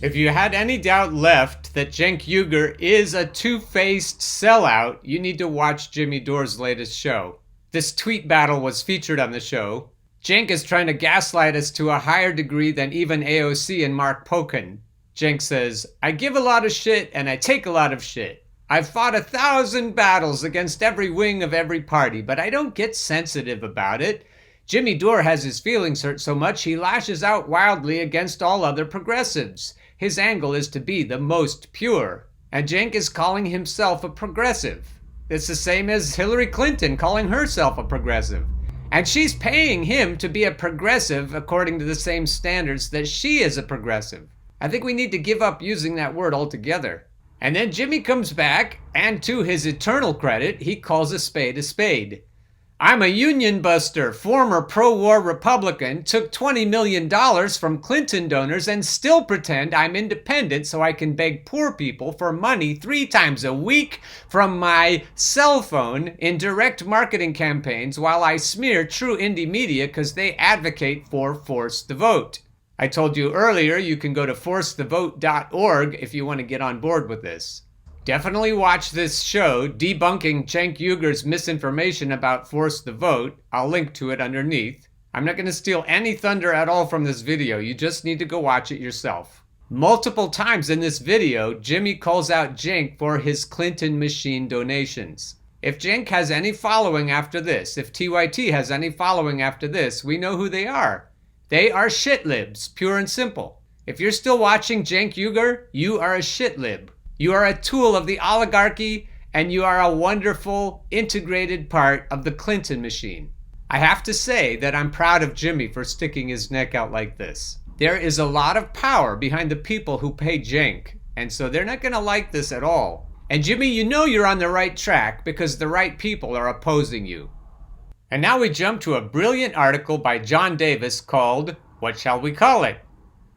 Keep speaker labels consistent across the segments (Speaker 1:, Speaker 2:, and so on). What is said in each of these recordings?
Speaker 1: If you had any doubt left that Cenk Uygur is a two-faced sellout, you need to watch Jimmy Dore's latest show. This tweet battle was featured on the show. Cenk is trying to gaslight us to a higher degree than even AOC and Mark Pocan. Cenk says, "I give a lot of shit and I take a lot of shit. I've fought 1,000 battles against every wing of every party, but I don't get sensitive about it. Jimmy Dore has his feelings hurt so much he lashes out wildly against all other progressives. His angle is to be the most pure." And Cenk is calling himself a progressive. It's the same as Hillary Clinton calling herself a progressive. And she's paying him to be a progressive according to the same standards that she is a progressive. I think we need to give up using that word altogether. And then Jimmy comes back, and to his eternal credit, he calls a spade a spade. "I'm a union buster, former pro-war Republican, took $20 million from Clinton donors and still pretend I'm independent so I can beg poor people for money 3 times a week from my cell phone in direct marketing campaigns while I smear true indie media because they advocate for force the vote." I told you earlier you can go to forcethevote.org if you want to get on board with this. Definitely watch this show, debunking Cenk Uygur's misinformation about Force the Vote. I'll link to it underneath. I'm not going to steal any thunder at all from this video. You just need to go watch it yourself. Multiple times in this video, Jimmy calls out Cenk for his Clinton machine donations. If Cenk has any following after this, if TYT has any following after this, we know who they are. They are shitlibs, pure and simple. If you're still watching Cenk Uygur, you are a shitlib. You are a tool of the oligarchy, and you are a wonderful, integrated part of the Clinton machine. I have to say that I'm proud of Jimmy for sticking his neck out like this. There is a lot of power behind the people who pay Cenk, and so they're not going to like this at all. And Jimmy, you know you're on the right track because the right people are opposing you. And now we jump to a brilliant article by John Davis called, "What Shall We Call It?"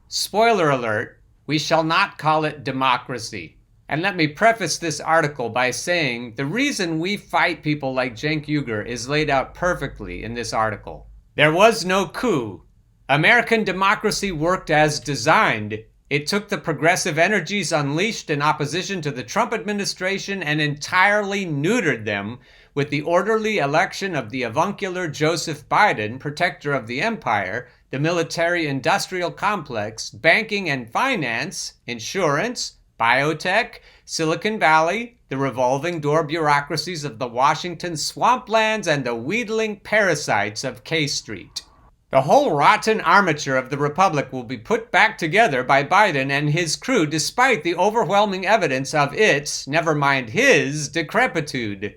Speaker 1: Spoiler alert, we shall not call it democracy. And let me preface this article by saying the reason we fight people like Cenk Uygur is laid out perfectly in this article. There was no coup. American democracy worked as designed. It took the progressive energies unleashed in opposition to the Trump administration and entirely neutered them with the orderly election of the avuncular Joseph Biden, protector of the empire, the military-industrial complex, banking and finance, insurance, biotech, Silicon Valley, the revolving door bureaucracies of the Washington swamplands, and the wheedling parasites of K Street. The whole rotten armature of the Republic will be put back together by Biden and his crew despite the overwhelming evidence of its, never mind his, decrepitude.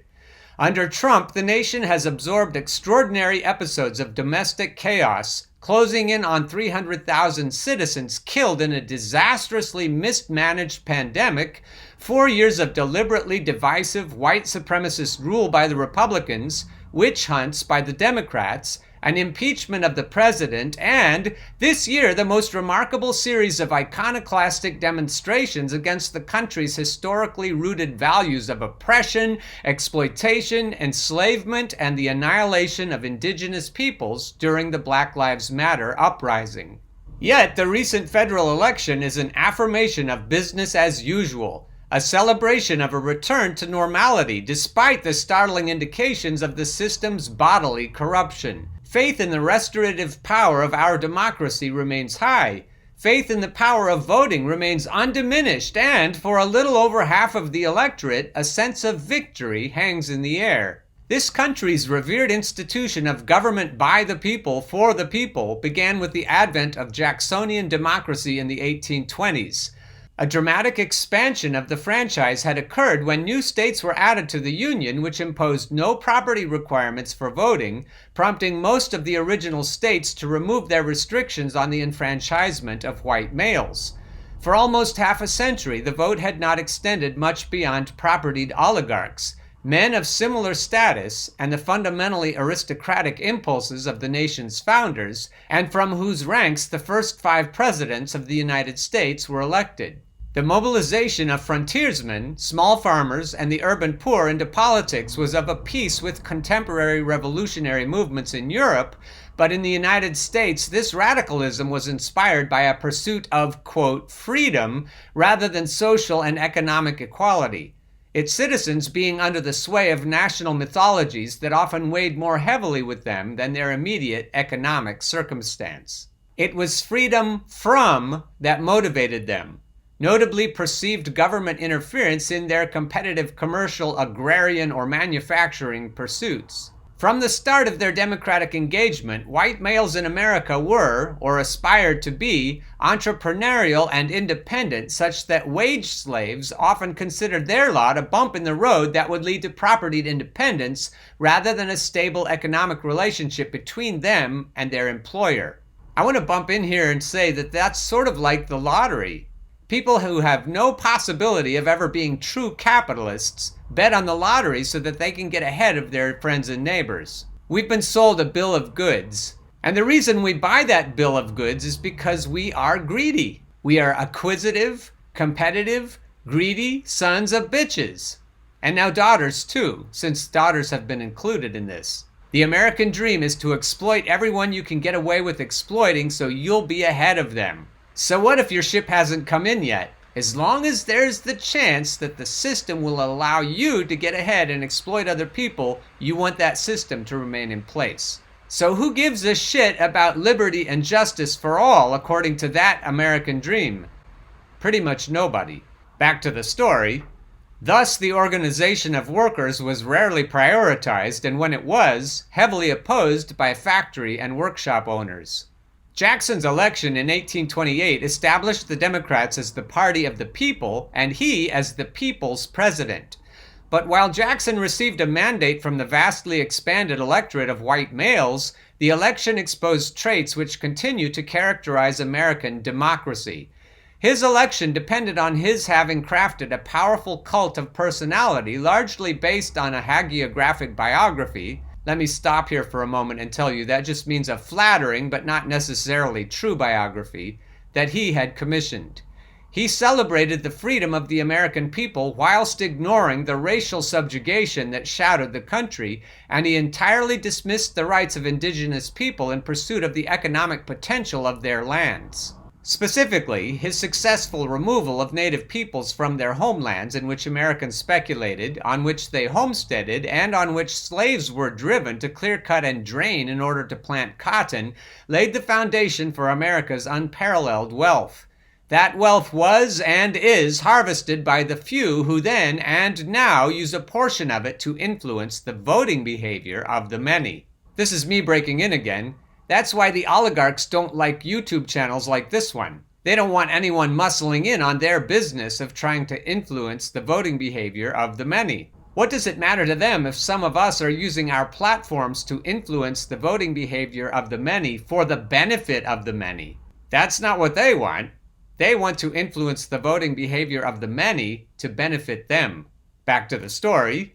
Speaker 1: Under Trump, the nation has absorbed extraordinary episodes of domestic chaos, closing in on 300,000 citizens killed in a disastrously mismanaged pandemic, 4 years of deliberately divisive white supremacist rule by the Republicans, witch hunts by the Democrats, an impeachment of the president, and, this year, the most remarkable series of iconoclastic demonstrations against the country's historically rooted values of oppression, exploitation, enslavement, and the annihilation of indigenous peoples during the Black Lives Matter uprising. Yet, the recent federal election is an affirmation of business as usual, a celebration of a return to normality despite the startling indications of the system's bodily corruption. Faith in the restorative power of our democracy remains high. Faith in the power of voting remains undiminished, and for a little over half of the electorate, a sense of victory hangs in the air. This country's revered institution of government by the people, for the people, began with the advent of Jacksonian democracy in the 1820s. A dramatic expansion of the franchise had occurred when new states were added to the Union, which imposed no property requirements for voting, prompting most of the original states to remove their restrictions on the enfranchisement of white males. For almost half a century, the vote had not extended much beyond propertied oligarchs, men of similar status and the fundamentally aristocratic impulses of the nation's founders, and from whose ranks the first 5 presidents of the United States were elected. The mobilization of frontiersmen, small farmers, and the urban poor into politics was of a piece with contemporary revolutionary movements in Europe, but in the United States, this radicalism was inspired by a pursuit of, quote, freedom rather than social and economic equality, its citizens being under the sway of national mythologies that often weighed more heavily with them than their immediate economic circumstance. It was freedom from that motivated them, notably perceived government interference in their competitive commercial, agrarian, or manufacturing pursuits. From the start of their democratic engagement, white males in America were, or aspired to be, entrepreneurial and independent, such that wage slaves often considered their lot a bump in the road that would lead to propertied independence rather than a stable economic relationship between them and their employer. I want to bump in here and say that that's sort of like the lottery. People who have no possibility of ever being true capitalists bet on the lottery so that they can get ahead of their friends and neighbors. We've been sold a bill of goods, and the reason we buy that bill of goods is because we are greedy. We are acquisitive, competitive, greedy sons of bitches. And now daughters too, since daughters have been included in this. The American dream is to exploit everyone you can get away with exploiting so you'll be ahead of them. So what if your ship hasn't come in yet? As long as there's the chance that the system will allow you to get ahead and exploit other people, you want that system to remain in place. So who gives a shit about liberty and justice for all according to that American dream? Pretty much nobody. Back to the story. Thus, the organization of workers was rarely prioritized, and when it was, heavily opposed by factory and workshop owners. Jackson's election in 1828 established the Democrats as the party of the people, and he as the people's president. But while Jackson received a mandate from the vastly expanded electorate of white males, the election exposed traits which continue to characterize American democracy. His election depended on his having crafted a powerful cult of personality largely based on a hagiographic biography. Let me stop here for a moment and tell you that just means a flattering but not necessarily true biography that he had commissioned. He celebrated the freedom of the American people whilst ignoring the racial subjugation that shadowed the country, and he entirely dismissed the rights of indigenous people in pursuit of the economic potential of their lands. Specifically, his successful removal of native peoples from their homelands in which Americans speculated, on which they homesteaded, and on which slaves were driven to clear-cut and drain in order to plant cotton, laid the foundation for America's unparalleled wealth. That wealth was and is harvested by the few who then and now use a portion of it to influence the voting behavior of the many. This is me breaking in again. That's why the oligarchs don't like YouTube channels like this one. They don't want anyone muscling in on their business of trying to influence the voting behavior of the many. What does it matter to them if some of us are using our platforms to influence the voting behavior of the many for the benefit of the many? That's not what they want. They want to influence the voting behavior of the many to benefit them. Back to the story.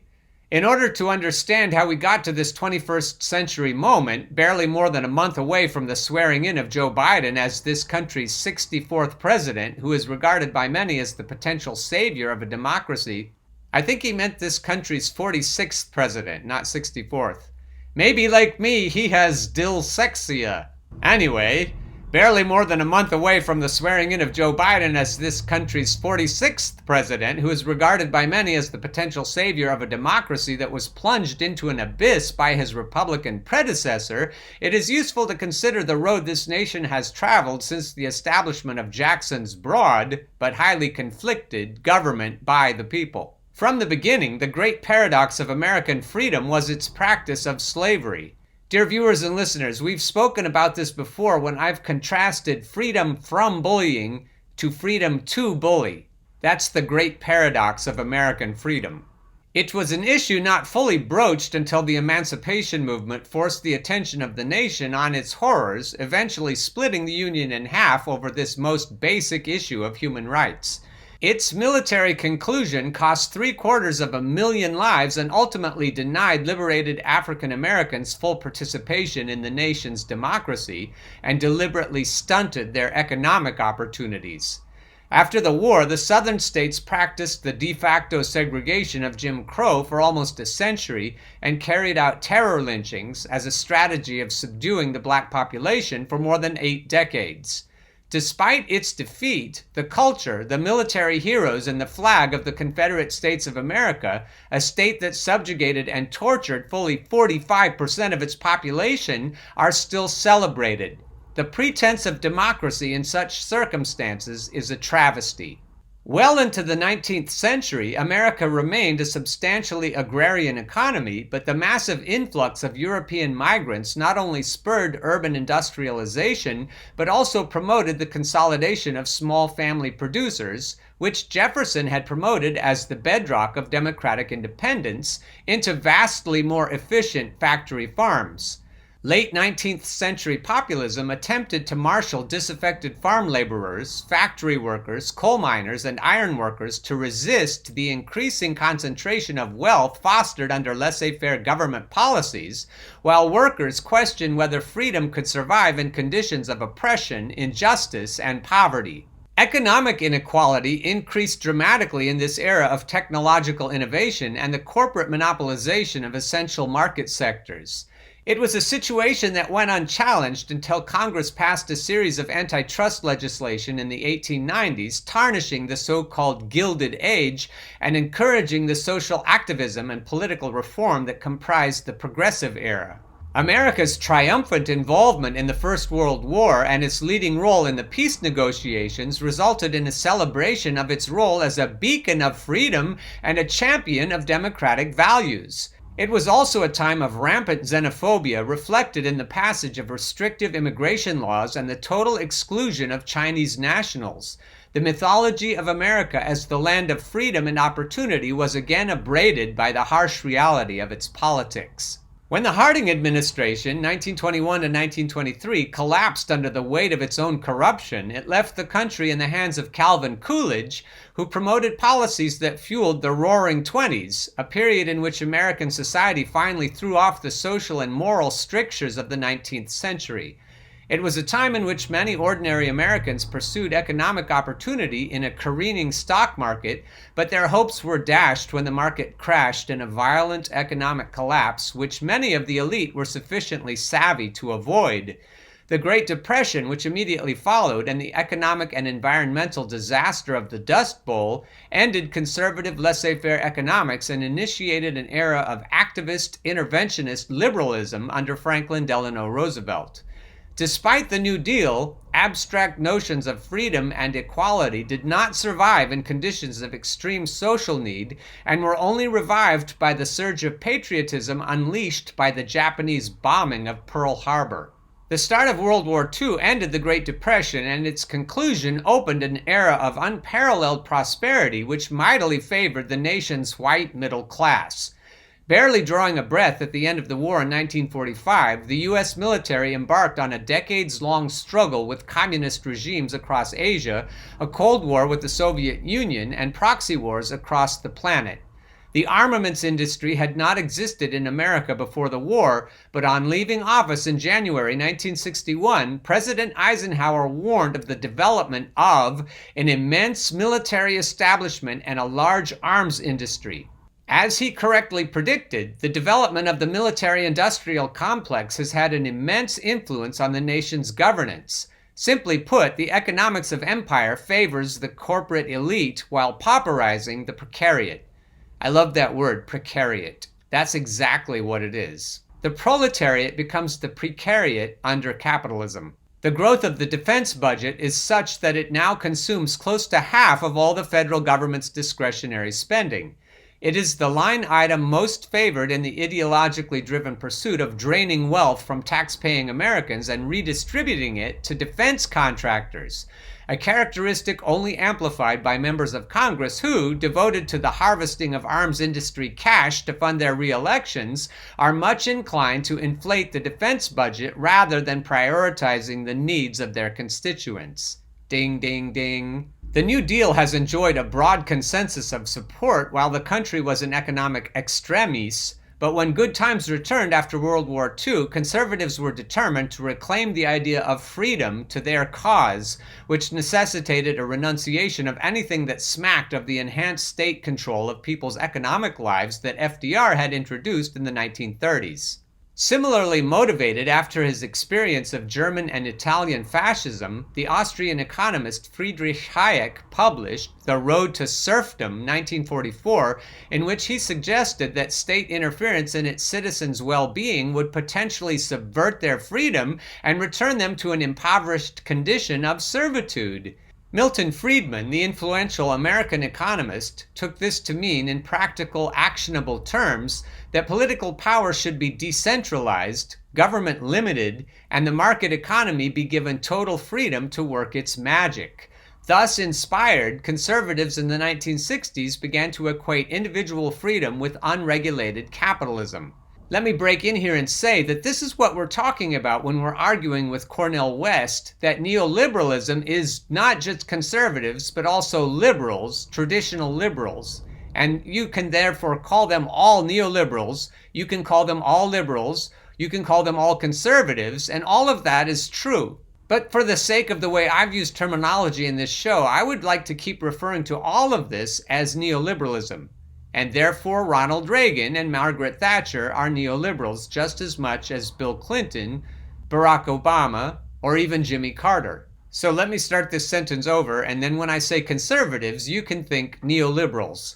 Speaker 1: In order to understand how we got to this 21st century moment, barely more than a month away from the swearing in of Joe Biden as this country's 64th president, who is regarded by many as the potential savior of a democracy, I think he meant this country's 46th president, not 64th. Maybe, like me, he has dyslexia. Anyway, barely more than a month away from the swearing in of Joe Biden as this country's 46th president, who is regarded by many as the potential savior of a democracy that was plunged into an abyss by his Republican predecessor, it is useful to consider the road this nation has traveled since the establishment of Jackson's broad, but highly conflicted, government by the people. From the beginning, the great paradox of American freedom was its practice of slavery. Dear viewers and listeners, we've spoken about this before when I've contrasted freedom from bullying to freedom to bully. That's the great paradox of American freedom. It was an issue not fully broached until the emancipation movement forced the attention of the nation on its horrors, eventually splitting the Union in half over this most basic issue of human rights. Its military conclusion cost 750,000 lives and ultimately denied liberated African Americans full participation in the nation's democracy and deliberately stunted their economic opportunities. After the war, the southern states practiced the de facto segregation of Jim Crow for almost a century and carried out terror lynchings as a strategy of subduing the black population for more than 8 decades. Despite its defeat, the culture, the military heroes, and the flag of the Confederate States of America, a state that subjugated and tortured fully 45% of its population, are still celebrated. The pretense of democracy in such circumstances is a travesty. Well into the 19th century, America remained a substantially agrarian economy, but the massive influx of European migrants not only spurred urban industrialization, but also promoted the consolidation of small family producers, which Jefferson had promoted as the bedrock of democratic independence, into vastly more efficient factory farms. Late 19th century populism attempted to marshal disaffected farm laborers, factory workers, coal miners, and iron workers to resist the increasing concentration of wealth fostered under laissez-faire government policies, while workers questioned whether freedom could survive in conditions of oppression, injustice, and poverty. Economic inequality increased dramatically in this era of technological innovation and the corporate monopolization of essential market sectors. It was a situation that went unchallenged until Congress passed a series of antitrust legislation in the 1890s, tarnishing the so-called Gilded Age and encouraging the social activism and political reform that comprised the Progressive era. America's triumphant involvement in the First World War and its leading role in the peace negotiations resulted in a celebration of its role as a beacon of freedom and a champion of democratic values. It was also a time of rampant xenophobia reflected in the passage of restrictive immigration laws and the total exclusion of Chinese nationals. The mythology of America as the land of freedom and opportunity was again abraded by the harsh reality of its politics. When the Harding administration, 1921 to 1923, collapsed under the weight of its own corruption, it left the country in the hands of Calvin Coolidge, who promoted policies that fueled the Roaring Twenties, a period in which American society finally threw off the social and moral strictures of the 19th century. It was a time in which many ordinary Americans pursued economic opportunity in a careening stock market, but their hopes were dashed when the market crashed in a violent economic collapse, which many of the elite were sufficiently savvy to avoid. The Great Depression, which immediately followed, and the economic and environmental disaster of the Dust Bowl ended conservative laissez-faire economics and initiated an era of activist, interventionist liberalism under Franklin Delano Roosevelt. Despite the New Deal, abstract notions of freedom and equality did not survive in conditions of extreme social need and were only revived by the surge of patriotism unleashed by the Japanese bombing of Pearl Harbor. The start of World War II ended the Great Depression, and its conclusion opened an era of unparalleled prosperity which mightily favored the nation's white middle class. Barely drawing a breath at the end of the war in 1945, the U.S. military embarked on a decades-long struggle with communist regimes across Asia, a Cold War with the Soviet Union, and proxy wars across the planet. The armaments industry had not existed in America before the war, but on leaving office in January 1961, President Eisenhower warned of the development of an immense military establishment and a large arms industry. As he correctly predicted, the development of the military-industrial complex has had an immense influence on the nation's governance. Simply put, the economics of empire favors the corporate elite while pauperizing the precariat. I love that word, precariat. That's exactly what it is. The proletariat becomes the precariat under capitalism. The growth of the defense budget is such that it now consumes close to half of all the federal government's discretionary spending. It is the line item most favored in the ideologically driven pursuit of draining wealth from tax-paying Americans and redistributing it to defense contractors, a characteristic only amplified by members of Congress who, devoted to the harvesting of arms industry cash to fund their re-elections, are much inclined to inflate the defense budget rather than prioritizing the needs of their constituents. Ding, ding, ding. The New Deal has enjoyed a broad consensus of support while the country was in economic extremis. But when good times returned after World War II, conservatives were determined to reclaim the idea of freedom to their cause, which necessitated a renunciation of anything that smacked of the enhanced state control of people's economic lives that FDR had introduced in the 1930s. Similarly motivated after his experience of German and Italian fascism, the Austrian economist Friedrich Hayek published The Road to Serfdom, 1944, in which he suggested that state interference in its citizens' well-being would potentially subvert their freedom and return them to an impoverished condition of servitude. Milton Friedman, the influential American economist, took this to mean, in practical, actionable terms, that political power should be decentralized, government limited, and the market economy be given total freedom to work its magic. Thus inspired, conservatives in the 1960s began to equate individual freedom with unregulated capitalism. Let me break in here and say that this is what we're talking about when we're arguing with Cornel West, that neoliberalism is not just conservatives, but also liberals, traditional liberals. And you can therefore call them all neoliberals, you can call them all liberals, you can call them all conservatives, and all of that is true. But for the sake of the way I've used terminology in this show, I would like to keep referring to all of this as neoliberalism. And therefore Ronald Reagan and Margaret Thatcher are neoliberals just as much as Bill Clinton, Barack Obama, or even Jimmy Carter. So let me start this sentence over, and then when I say conservatives, you can think neoliberals.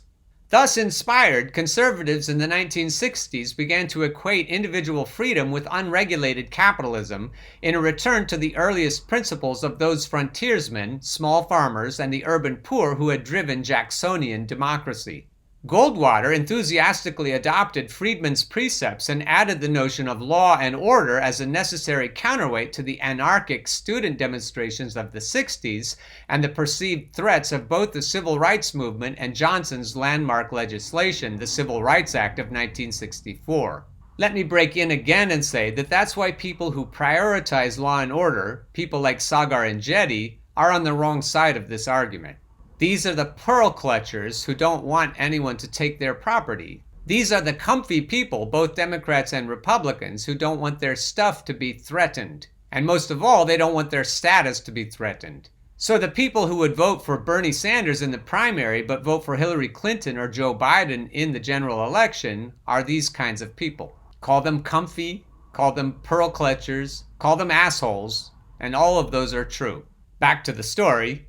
Speaker 1: Thus inspired, conservatives in the 1960s began to equate individual freedom with unregulated capitalism in a return to the earliest principles of those frontiersmen, small farmers, and the urban poor who had driven Jacksonian democracy. Goldwater enthusiastically adopted Friedman's precepts and added the notion of law and order as a necessary counterweight to the anarchic student demonstrations of the 60s and the perceived threats of both the civil rights movement and Johnson's landmark legislation, the Civil Rights Act of 1964. Let me break in again and say that that's why people who prioritize law and order, people like Sagar and Jetty, are on the wrong side of this argument. These are the pearl clutchers who don't want anyone to take their property. These are the comfy people, both Democrats and Republicans, who don't want their stuff to be threatened. And most of all, they don't want their status to be threatened. So the people who would vote for Bernie Sanders in the primary but vote for Hillary Clinton or Joe Biden in the general election are these kinds of people. Call them comfy, call them pearl clutchers, call them assholes, and all of those are true. Back to the story.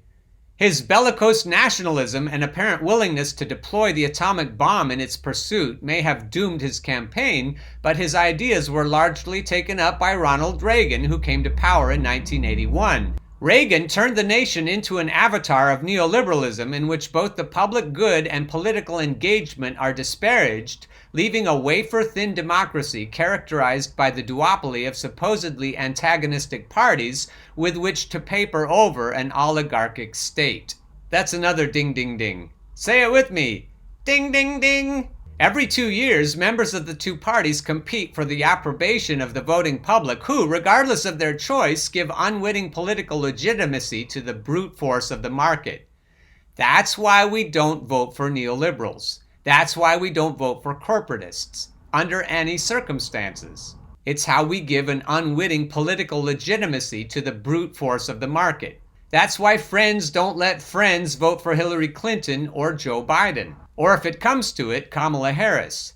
Speaker 1: His bellicose nationalism and apparent willingness to deploy the atomic bomb in its pursuit may have doomed his campaign, but his ideas were largely taken up by Ronald Reagan, who came to power in 1981. Reagan turned the nation into an avatar of neoliberalism in which both the public good and political engagement are disparaged, leaving a wafer-thin democracy characterized by the duopoly of supposedly antagonistic parties with which to paper over an oligarchic state. That's another ding ding ding. Say it with me. Ding ding ding. Every 2 years, members of the two parties compete for the approbation of the voting public who, regardless of their choice, give unwitting political legitimacy to the brute force of the market. That's why we don't vote for neoliberals. That's why we don't vote for corporatists, under any circumstances. It's how we give an unwitting political legitimacy to the brute force of the market. That's why friends don't let friends vote for Hillary Clinton or Joe Biden, or if it comes to it, Kamala Harris.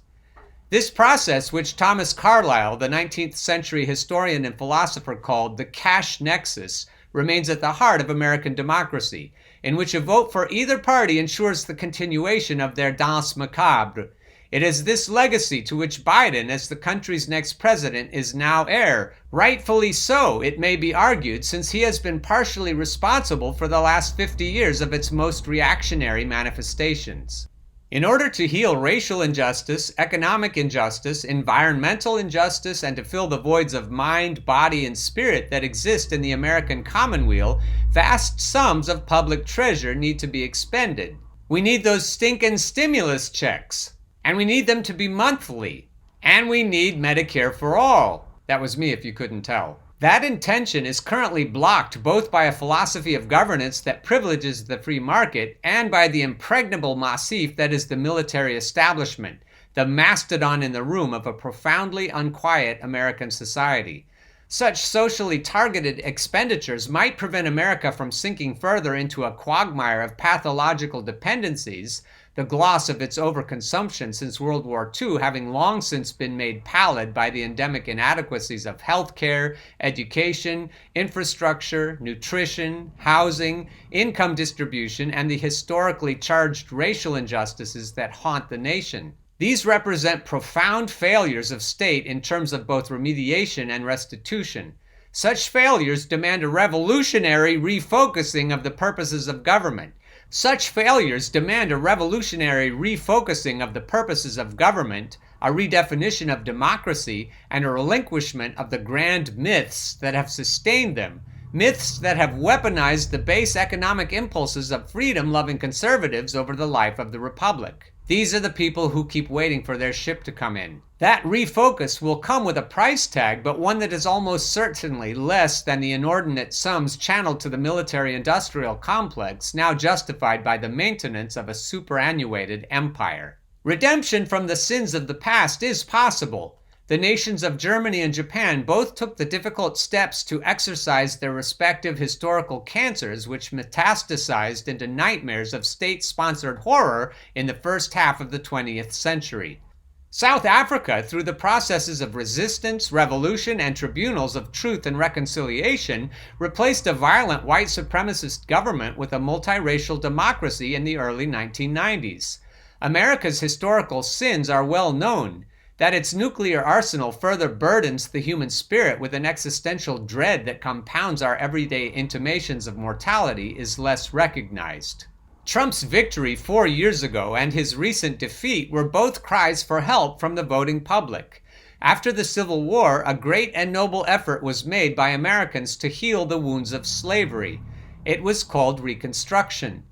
Speaker 1: This process, which Thomas Carlyle, the 19th century historian and philosopher, called the cash nexus, remains at the heart of American democracy, in which a vote for either party ensures the continuation of their danse macabre. It is this legacy to which Biden, as the country's next president, is now heir. Rightfully so, it may be argued, since he has been partially responsible for the last 50 years of its most reactionary manifestations. In order to heal racial injustice, economic injustice, environmental injustice, and to fill the voids of mind, body, and spirit that exist in the American commonweal, vast sums of public treasure need to be expended. We need those stinking stimulus checks. And we need them to be monthly. And we need Medicare for all. That was me if you couldn't tell. That intention is currently blocked both by a philosophy of governance that privileges the free market and by the impregnable massif that is the military establishment, the mastodon in the room of a profoundly unquiet American society. Such socially targeted expenditures might prevent America from sinking further into a quagmire of pathological dependencies, the gloss of its overconsumption since World War II having long since been made pallid by the endemic inadequacies of healthcare, education, infrastructure, nutrition, housing, income distribution, and the historically charged racial injustices that haunt the nation. These represent profound failures of state in terms of both remediation and restitution. Such failures demand a revolutionary refocusing of the purposes of government. Such failures demand a revolutionary refocusing of the purposes of government, a redefinition of democracy, and a relinquishment of the grand myths that have sustained them, myths that have weaponized the base economic impulses of freedom-loving conservatives over the life of the republic. These are the people who keep waiting for their ship to come in. That refocus will come with a price tag, but one that is almost certainly less than the inordinate sums channeled to the military-industrial complex, now justified by the maintenance of a superannuated empire. Redemption from the sins of the past is possible. The nations of Germany and Japan both took the difficult steps to exorcise their respective historical cancers, which metastasized into nightmares of state-sponsored horror in the first half of the 20th century. South Africa, through the processes of resistance, revolution, and tribunals of truth and reconciliation, replaced a violent white supremacist government with a multiracial democracy in the early 1990s. America's historical sins are well known. That its nuclear arsenal further burdens the human spirit with an existential dread that compounds our everyday intimations of mortality is less recognized. Trump's victory 4 years ago and his recent defeat were both cries for help from the voting public. After the Civil War, a great and noble effort was made by Americans to heal the wounds of slavery. It was called Reconstruction.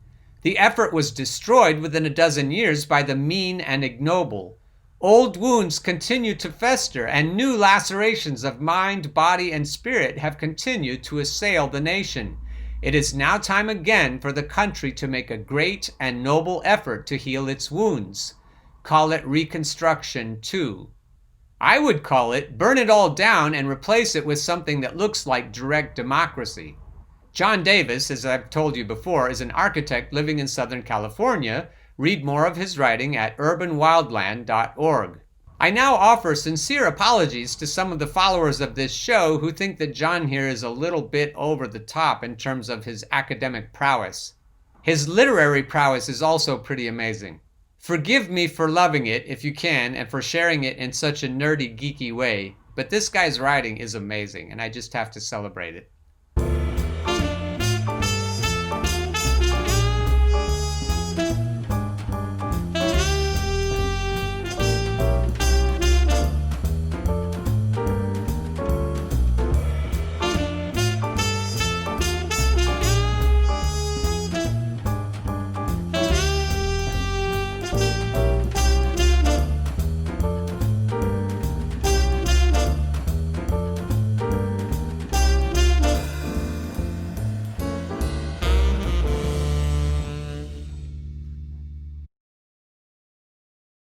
Speaker 1: The effort was destroyed within a dozen years by the mean and ignoble. Old wounds continue to fester, and new lacerations of mind, body, and spirit have continued to assail the nation. It is now time again for the country to make a great and noble effort to heal its wounds. Call it Reconstruction, too. I would call it burn it all down and replace it with something that looks like direct democracy. John Davis, as I've told you before, is an architect living in Southern California. Read more of his writing at urbanwildland.org. I now offer sincere apologies to some of the followers of this show who think that John here is a little bit over the top in terms of his academic prowess. His literary prowess is also pretty amazing. Forgive me for loving it, if you can, and for sharing it in such a nerdy, geeky way, but this guy's writing is amazing, and I just have to celebrate it.